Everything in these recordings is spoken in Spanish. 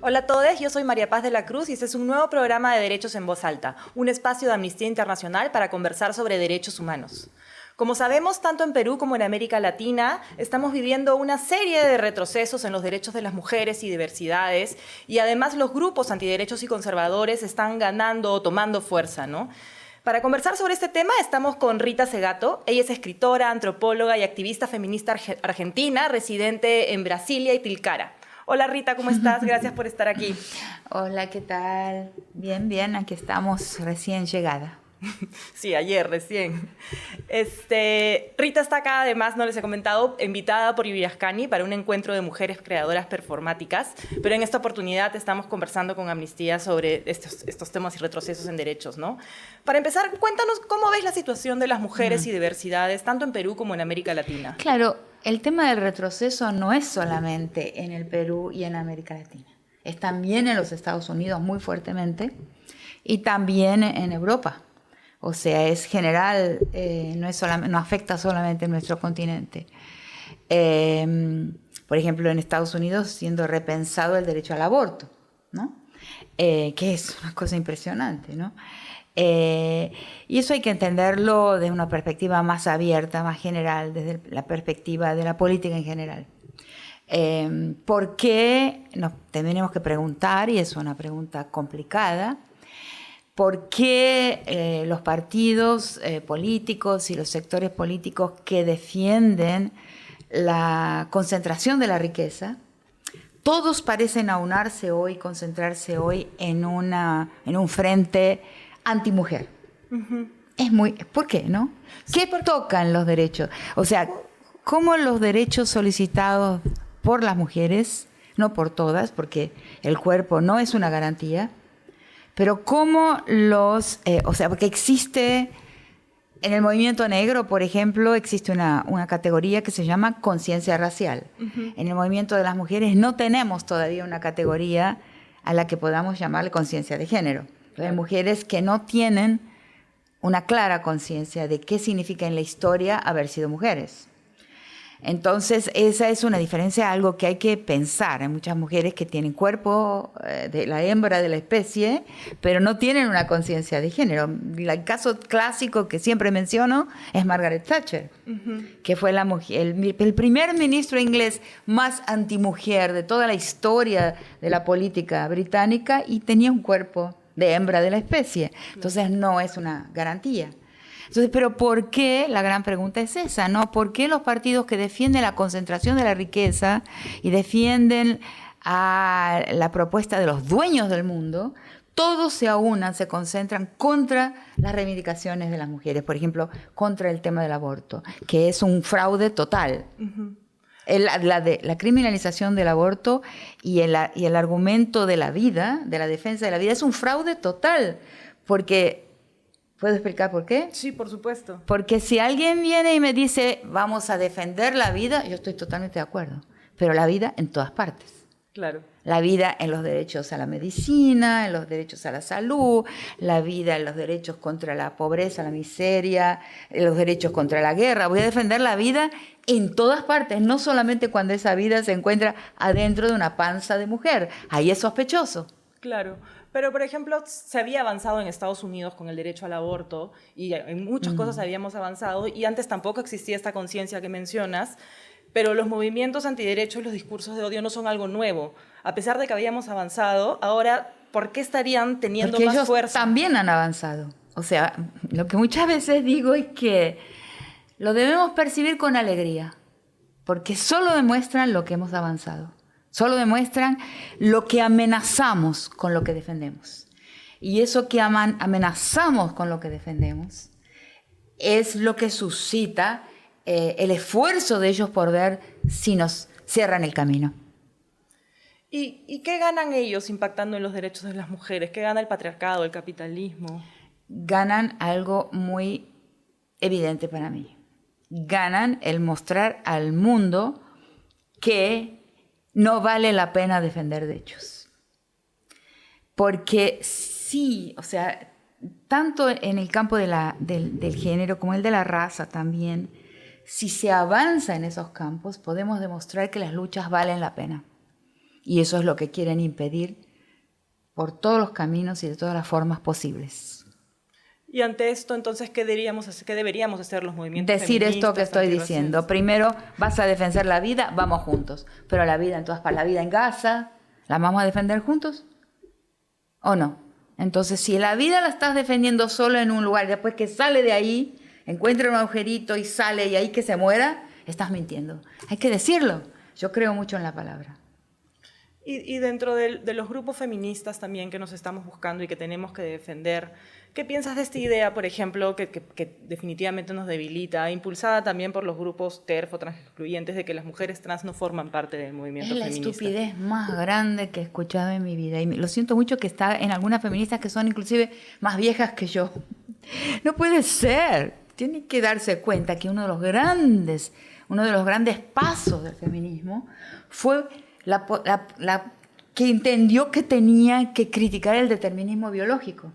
Hola a todos, yo soy María Paz de la Cruz y este es un nuevo programa de Derechos en Voz Alta, un espacio de Amnistía Internacional para conversar sobre derechos humanos. Como sabemos, tanto en Perú como en América Latina, estamos viviendo una serie de retrocesos en los derechos de las mujeres y diversidades, y además los grupos antiderechos y conservadores están ganando o tomando fuerza, ¿no? Para conversar sobre este tema estamos con Rita Segato. Ella es escritora, antropóloga y activista feminista argentina, residente en Brasilia y Tilcara. Hola Rita, ¿cómo estás? Gracias por estar aquí. Hola, ¿qué tal? Bien, bien, aquí estamos recién llegada. Sí, ayer, recién. Rita está acá, además, no les he comentado, invitada por Iberascani para un encuentro de mujeres creadoras performáticas, pero en esta oportunidad estamos conversando con Amnistía sobre estos temas y retrocesos en derechos, ¿no? Para empezar, cuéntanos cómo ves la situación de las mujeres y diversidades, tanto en Perú como en América Latina. Claro, el tema del retroceso no es solamente en el Perú y en América Latina, es también en los Estados Unidos muy fuertemente y también en Europa. O sea, es general, no afecta solamente a nuestro continente. Por ejemplo, en Estados Unidos siendo repensado el derecho al aborto, ¿no? Que es una cosa impresionante, ¿no? Y eso hay que entenderlo desde una perspectiva más abierta, más general, desde la perspectiva de la política en general. ¿Por qué? Nos tenemos que preguntar, y es una pregunta complicada, ¿por qué los partidos políticos y los sectores políticos que defienden la concentración de la riqueza, todos parecen aunarse hoy, concentrarse hoy en un frente antimujer? ¿Por qué, no? ¿Qué tocan los derechos? O sea, ¿cómo los derechos solicitados por las mujeres, no por todas, porque el cuerpo no es una garantía, pero cómo porque existe, en el movimiento negro, por ejemplo, existe una categoría que se llama conciencia racial. En el movimiento de las mujeres no tenemos todavía una categoría a la que podamos llamarle conciencia de género. Hay mujeres que no tienen una clara conciencia de qué significa en la historia haber sido mujeres. Entonces, esa es una diferencia, algo que hay que pensar. Hay muchas mujeres que tienen cuerpo de la hembra de la especie, pero no tienen una conciencia de género. El caso clásico que siempre menciono es Margaret Thatcher, que fue el primer ministro inglés más antimujer de toda la historia de la política británica y tenía un cuerpo de hembra de la especie. Entonces, no es una garantía. Entonces, pero ¿por qué? La gran pregunta es esa, ¿no? ¿Por qué los partidos que defienden la concentración de la riqueza y defienden a la propuesta de los dueños del mundo, todos se aunan, se concentran contra las reivindicaciones de las mujeres? Por ejemplo, contra el tema del aborto, que es un fraude total. La criminalización del aborto y el argumento de la vida, de la defensa de la vida, es un fraude total, porque... ¿Puedo explicar por qué? Sí, por supuesto. Porque si alguien viene y me dice, vamos a defender la vida, yo estoy totalmente de acuerdo. Pero la vida en todas partes. Claro. La vida en los derechos a la medicina, en los derechos a la salud, la vida en los derechos contra la pobreza, la miseria, en los derechos contra la guerra. Voy a defender la vida en todas partes, no solamente cuando esa vida se encuentra adentro de una panza de mujer. Ahí es sospechoso. Claro. Pero, por ejemplo, se había avanzado en Estados Unidos con el derecho al aborto y en muchas cosas habíamos avanzado y antes tampoco existía esta conciencia que mencionas, pero los movimientos antiderechos y los discursos de odio no son algo nuevo. A pesar de que habíamos avanzado, ahora, ¿por qué estarían teniendo Porque más ellos fuerza? También han avanzado. O sea, lo que muchas veces digo es que lo debemos percibir con alegría, porque solo demuestran lo que hemos avanzado. Solo demuestran lo que amenazamos con lo que defendemos. Y eso que amenazamos con lo que defendemos es lo que suscita el esfuerzo de ellos por ver si nos cierran el camino. ¿Y qué ganan ellos impactando en los derechos de las mujeres? ¿Qué gana el patriarcado, el capitalismo? Ganan algo muy evidente para mí. Ganan el mostrar al mundo que no vale la pena defender derechos. Porque sí, o sea, tanto en el campo del género como el de la raza también, si se avanza en esos campos, podemos demostrar que las luchas valen la pena. Y eso es lo que quieren impedir por todos los caminos y de todas las formas posibles. Y ante esto, entonces, ¿qué deberíamos hacer los movimientos Decir feministas, esto que estoy diciendo. Primero, vas a defender la vida, vamos juntos. Pero la vida en todas partes, la vida en Gaza, ¿la vamos a defender juntos? ¿O no? Entonces, si la vida la estás defendiendo solo en un lugar, después que sale de ahí, encuentra un agujerito y sale y ahí que se muera, estás mintiendo. Hay que decirlo. Yo creo mucho en la palabra. Y dentro de los grupos feministas también que nos estamos buscando y que tenemos que defender, ¿qué piensas de esta idea, por ejemplo, que definitivamente nos debilita, impulsada también por los grupos TERF o transexcluyentes, de que las mujeres trans no forman parte del movimiento feminista? Es la estupidez más grande que he escuchado en mi vida. Y lo siento mucho que está en algunas feministas que son inclusive más viejas que yo. No puede ser. Tienen que darse cuenta que uno de los grandes pasos del feminismo fue que entendió que tenía que criticar el determinismo biológico.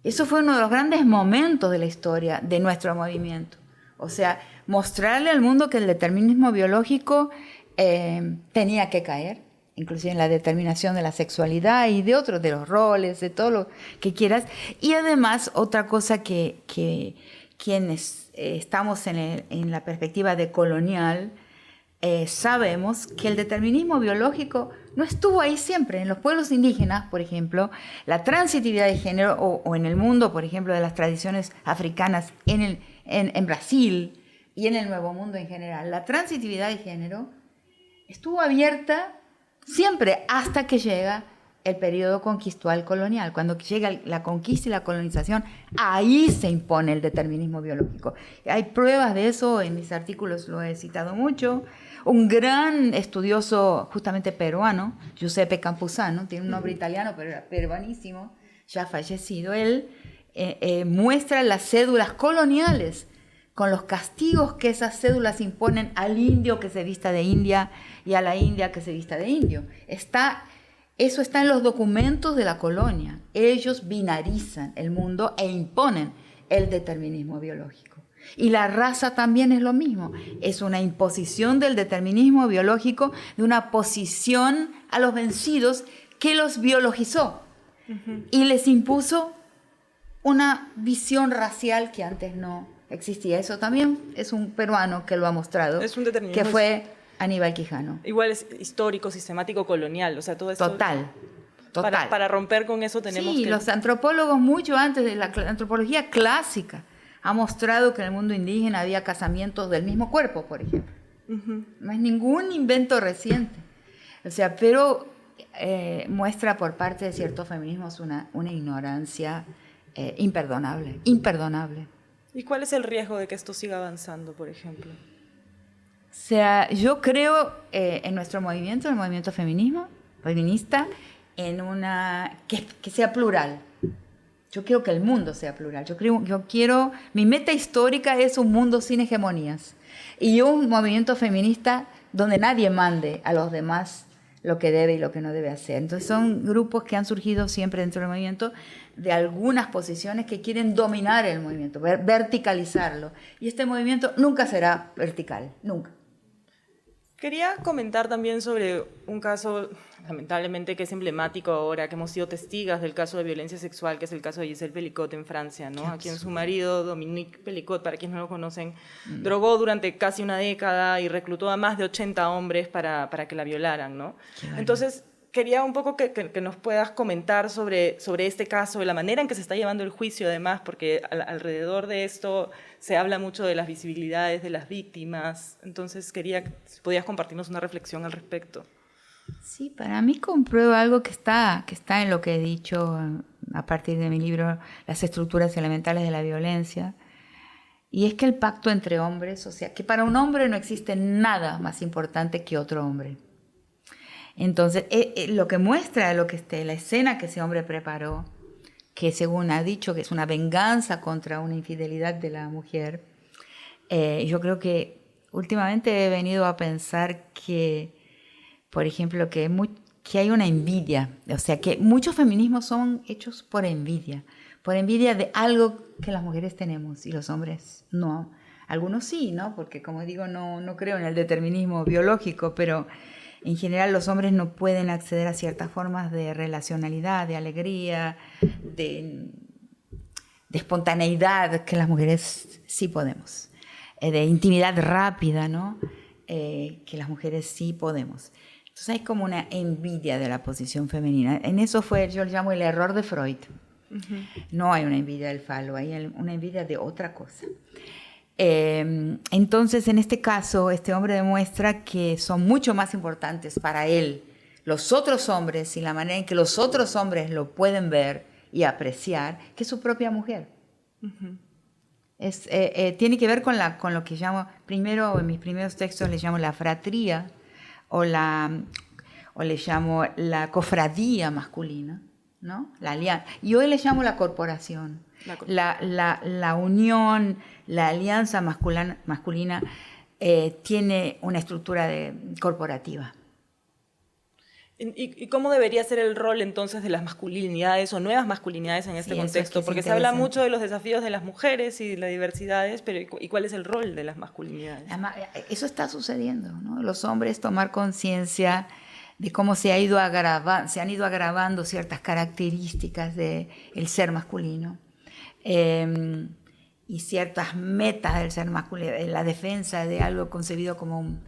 Eso fue uno de los grandes momentos de la historia de nuestro movimiento. O sea, mostrarle al mundo que el determinismo biológico tenía que caer, inclusive en la determinación de la sexualidad y de otros, de los roles, de todo lo que quieras. Y además, otra cosa que quienes estamos en la perspectiva decolonial, sabemos que el determinismo biológico no estuvo ahí siempre. En los pueblos indígenas, por ejemplo, la transitividad de género, o en el mundo, por ejemplo, de las tradiciones africanas en Brasil y en el Nuevo Mundo en general, la transitividad de género estuvo abierta siempre hasta que llega el periodo conquistador colonial. Cuando llega la conquista y la colonización, ahí se impone el determinismo biológico. Hay pruebas de eso, en mis artículos lo he citado mucho. Un gran estudioso, justamente peruano, Giuseppe Campuzano, tiene un nombre italiano, pero era peruanísimo, ya fallecido. Él muestra las cédulas coloniales con los castigos que esas cédulas imponen al indio que se vista de india y a la india que se vista de indio. Eso está en los documentos de la colonia. Ellos binarizan el mundo e imponen el determinismo biológico. Y la raza también es lo mismo. Es una imposición del determinismo biológico, de una posición a los vencidos que los biologizó. Y les impuso una visión racial que antes no existía. Eso también es un peruano que lo ha mostrado, Es un determinismo, que fue Aníbal Quijano. Igual es histórico, sistemático, colonial, o sea, todo esto... Total. Para romper con eso tenemos que... Sí, los antropólogos, mucho antes de la antropología clásica, ha mostrado que en el mundo indígena había casamientos del mismo cuerpo, por ejemplo. No es ningún invento reciente. O sea, pero muestra por parte de ciertos feminismos una ignorancia imperdonable. ¿Y cuál es el riesgo de que esto siga avanzando, por ejemplo? O sea, yo creo en nuestro movimiento, el movimiento feminista, en que sea plural. Yo quiero que el mundo sea plural. Mi meta histórica es un mundo sin hegemonías. Y un movimiento feminista donde nadie mande a los demás lo que debe y lo que no debe hacer. Entonces son grupos que han surgido siempre dentro del movimiento de algunas posiciones que quieren dominar el movimiento, verticalizarlo. Y este movimiento nunca será vertical, nunca. Quería comentar también sobre un caso, lamentablemente, que es emblemático ahora, que hemos sido testigos del caso de violencia sexual, que es el caso de Gisèle Pelicot en Francia, ¿no? A quien su marido, Dominique Pelicot, para quienes no lo conocen, drogó durante casi una década y reclutó a más de 80 hombres para que la violaran, ¿no? Entonces, quería un poco que nos puedas comentar sobre este caso, de la manera en que se está llevando el juicio, además, porque alrededor de esto se habla mucho de las visibilidades de las víctimas. Entonces, quería si podías compartirnos una reflexión al respecto. Sí, para mí comprueba algo que está en lo que he dicho a partir de mi libro, Las estructuras elementales de la violencia, y es que el pacto entre hombres, o sea, que para un hombre no existe nada más importante que otro hombre. Entonces, lo que muestra la escena que ese hombre preparó, que según ha dicho que es una venganza contra una infidelidad de la mujer, yo creo que últimamente he venido a pensar que, por ejemplo, que hay una envidia, o sea, que muchos feminismos son hechos por envidia de algo que las mujeres tenemos y los hombres no. Algunos sí, ¿no? Porque, como digo, no creo en el determinismo biológico, pero En general los hombres no pueden acceder a ciertas formas de relacionalidad, de alegría, de espontaneidad que las mujeres sí podemos, de intimidad rápida, ¿no? Que las mujeres sí podemos. Entonces hay como una envidia de la posición femenina. En eso fue, yo le llamo el error de Freud. No hay una envidia del falo, hay una envidia de otra cosa. Entonces, en este caso, este hombre demuestra que son mucho más importantes para él los otros hombres y la manera en que los otros hombres lo pueden ver y apreciar que su propia mujer. Tiene que ver con lo que llamo, primero en mis primeros textos le llamo la fratría o le llamo la cofradía masculina, ¿no? La alianza. Y hoy le llamo la corporación. La unión, la alianza masculina tiene una estructura corporativa. ¿Y cómo debería ser el rol entonces de las masculinidades o nuevas masculinidades en este contexto? Porque se habla mucho de los desafíos de las mujeres y de las diversidades, pero ¿y cuál es el rol de las masculinidades? Además, eso está sucediendo, ¿no? Los hombres tomar conciencia de cómo se han ido agravando ciertas características del ser masculino. Y ciertas metas del ser masculino, la defensa de algo concebido como un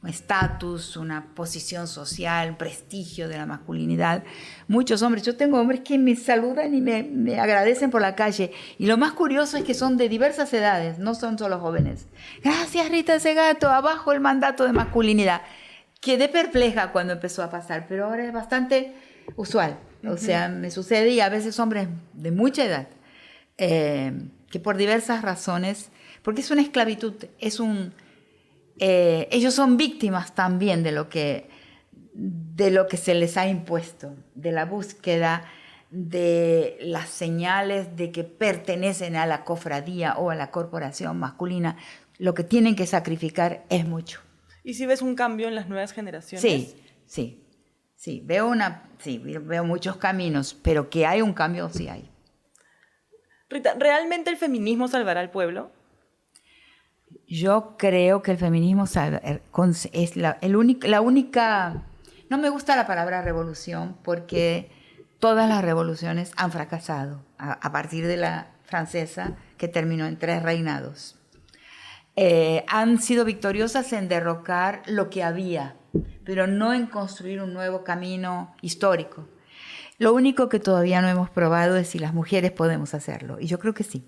estatus, una posición social, un prestigio de la masculinidad. Muchos hombres, yo tengo hombres que me saludan y me agradecen por la calle, y lo más curioso es que son de diversas edades, no son solo jóvenes. Gracias, Rita Segato, abajo el mandato de masculinidad. Quedé perpleja cuando empezó a pasar, pero ahora es bastante usual. O sea, me sucede, y a veces hombres de mucha edad, que por diversas razones, porque es una esclavitud, ellos son víctimas también de lo que se les ha impuesto, de la búsqueda de las señales de que pertenecen a la cofradía o a la corporación masculina. Lo que tienen que sacrificar es mucho. ¿Y si ves un cambio en las nuevas generaciones? Sí, veo muchos caminos, pero que hay un cambio, sí hay. Rita, ¿realmente el feminismo salvará al pueblo? Yo creo que el feminismo es la única... No me gusta la palabra revolución porque todas las revoluciones han fracasado a partir de la francesa, que terminó en 3 reinados. Han sido victoriosas en derrocar lo que había, pero no en construir un nuevo camino histórico. Lo único que todavía no hemos probado es si las mujeres podemos hacerlo, y yo creo que sí.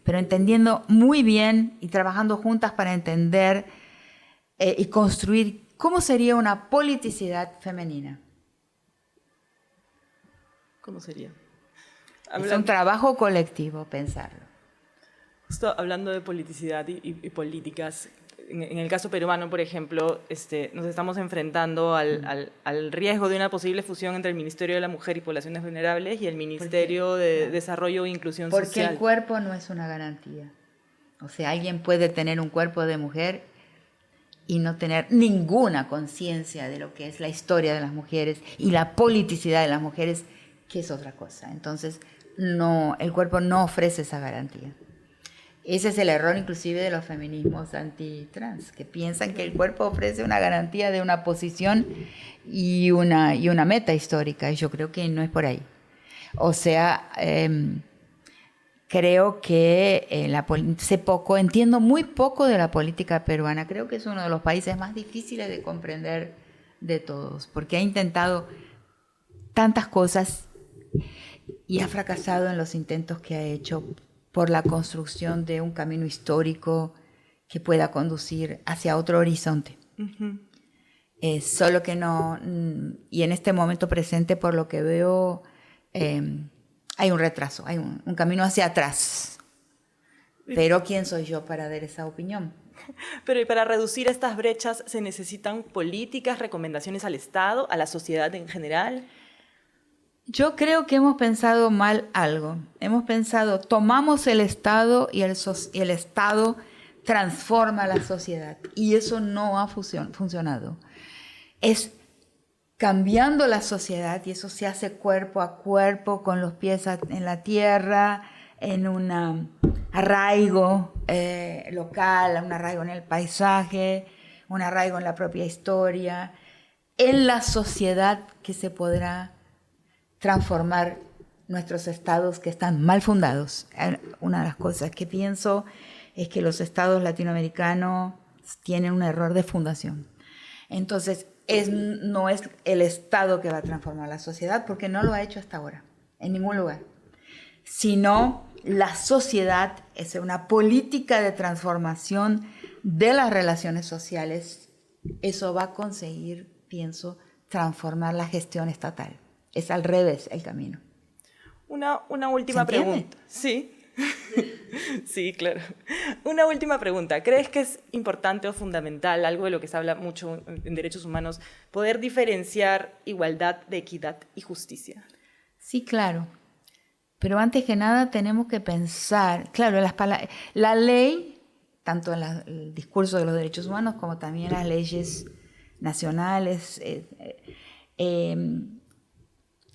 Pero entendiendo muy bien y trabajando juntas para entender y construir cómo sería una politicidad femenina. ¿Cómo sería? Es un trabajo colectivo pensarlo. Justo hablando de politicidad y políticas, en el caso peruano, por ejemplo, nos estamos enfrentando al riesgo de una posible fusión entre el Ministerio de la Mujer y Poblaciones Vulnerables y el Ministerio de Desarrollo e Inclusión Social. Porque el cuerpo no es una garantía. O sea, alguien puede tener un cuerpo de mujer y no tener ninguna conciencia de lo que es la historia de las mujeres y la politicidad de las mujeres, que es otra cosa. Entonces, el cuerpo no ofrece esa garantía. Ese es el error inclusive de los feminismos antitrans, que piensan que el cuerpo ofrece una garantía de una posición y una meta histórica, y yo creo que no es por ahí. O sea, creo que entiendo muy poco de la política peruana. Creo que es uno de los países más difíciles de comprender de todos, porque ha intentado tantas cosas y ha fracasado en los intentos que ha hecho por la construcción de un camino histórico que pueda conducir hacia otro horizonte. Solo que no, y en este momento presente, por lo que veo, hay un retraso, hay un camino hacia atrás. Pero ¿quién soy yo para dar esa opinión? Pero y para reducir estas brechas, ¿se necesitan políticas, recomendaciones al Estado, a la sociedad en general? Yo creo que hemos pensado mal algo. Hemos pensado, tomamos el Estado y el Estado transforma la sociedad. Y eso no ha funcionado. Es cambiando la sociedad, y eso se hace cuerpo a cuerpo, con los pies en la tierra, en un arraigo local, un arraigo en el paisaje, un arraigo en la propia historia, en la sociedad que se podrá transformar nuestros estados que están mal fundados. Una de las cosas que pienso es que los estados latinoamericanos tienen un error de fundación. Entonces, no es el Estado que va a transformar la sociedad, porque no lo ha hecho hasta ahora, en ningún lugar, sino la sociedad es una política de transformación de las relaciones sociales. Eso va a conseguir, pienso, transformar la gestión estatal. Es al revés el camino. Una última pregunta. Sí. Sí, claro. Una última pregunta. ¿Crees que es importante o fundamental, algo de lo que se habla mucho en derechos humanos, poder diferenciar igualdad de equidad y justicia? Sí, claro. Pero antes que nada tenemos que pensar, claro, la ley, tanto en el discurso de los derechos humanos como también las leyes nacionales,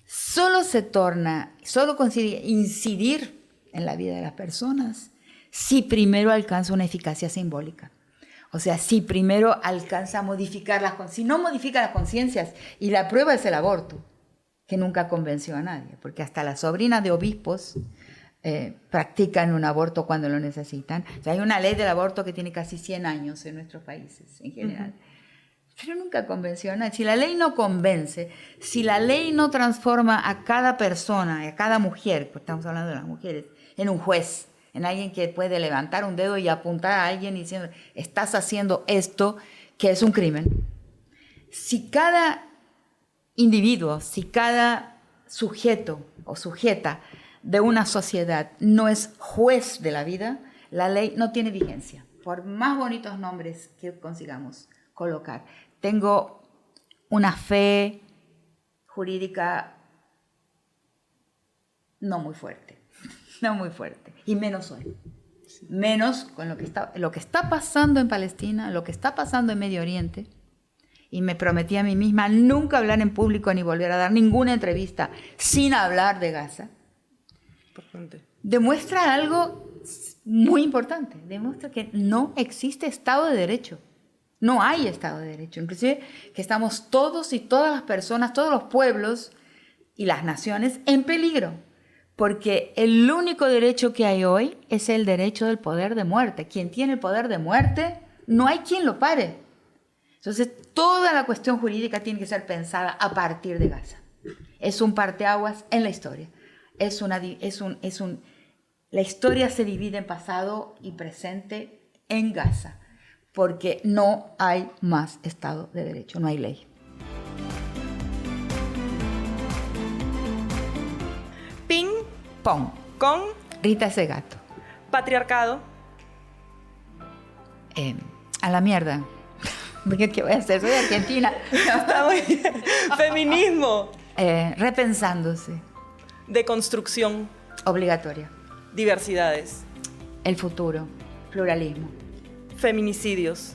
solo consigue incidir en la vida de las personas si primero alcanza una eficacia simbólica. O sea, si primero alcanza a modificar si no modifica las conciencias, y la prueba es el aborto, que nunca convenció a nadie, porque hasta las sobrinas de obispos practican un aborto cuando lo necesitan. O sea, hay una ley del aborto que tiene casi 100 años en nuestros países en general. Pero nunca convenció a nadie. Si la ley no convence, si la ley no transforma a cada persona, a cada mujer, porque estamos hablando de las mujeres, en un juez, en alguien que puede levantar un dedo y apuntar a alguien diciendo, estás haciendo esto, que es un crimen. Si cada individuo, si cada sujeto o sujeta de una sociedad no es juez de la vida, la ley no tiene vigencia, por más bonitos nombres que consigamos colocar. Tengo una fe jurídica no muy fuerte, y menos hoy. Menos con lo que está pasando en Palestina, lo que está pasando en Medio Oriente. Y me prometí a mí misma nunca hablar en público ni volver a dar ninguna entrevista sin hablar de Gaza. Importante. Demuestra algo muy importante. Demuestra que no existe Estado de Derecho. No hay Estado de Derecho. Inclusive que estamos todos y todas las personas, todos los pueblos y las naciones en peligro. Porque el único derecho que hay hoy es el derecho del poder de muerte. Quien tiene el poder de muerte, no hay quien lo pare. Entonces, toda la cuestión jurídica tiene que ser pensada a partir de Gaza. Es un parteaguas en la historia. La historia se divide en pasado y presente en Gaza, porque no hay más Estado de Derecho, no hay ley. Ping Pong. con Rita Segato. patriarcado. A la mierda. ¿Qué voy a hacer? Soy argentina. Está muy bien. Feminismo. Repensándose. Deconstrucción. Obligatoria. Diversidades. El futuro. Pluralismo. Feminicidios.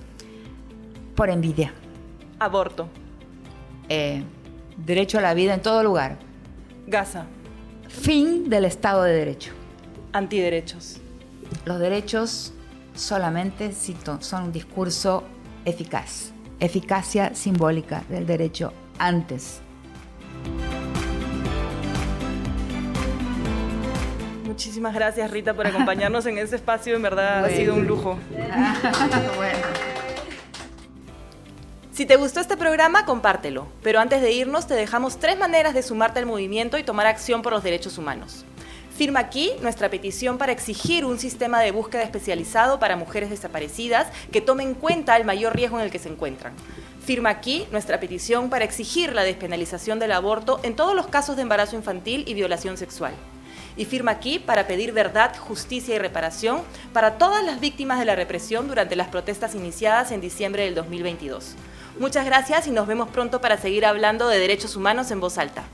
Por envidia. Aborto. Derecho a la vida en todo lugar. Gaza. Fin del Estado de Derecho. Antiderechos. Los derechos solamente son un discurso eficaz. Eficacia simbólica del derecho antes. Muchísimas gracias, Rita, por acompañarnos en este espacio. En verdad ha sido un lujo. Bueno. Si te gustó este programa, compártelo. Pero antes de irnos, te dejamos 3 maneras de sumarte al movimiento y tomar acción por los derechos humanos. Firma aquí nuestra petición para exigir un sistema de búsqueda especializado para mujeres desaparecidas que tome en cuenta el mayor riesgo en el que se encuentran. Firma aquí nuestra petición para exigir la despenalización del aborto en todos los casos de embarazo infantil y violación sexual. Y firma aquí para pedir verdad, justicia y reparación para todas las víctimas de la represión durante las protestas iniciadas en diciembre del 2022. Muchas gracias y nos vemos pronto para seguir hablando de derechos humanos en voz alta.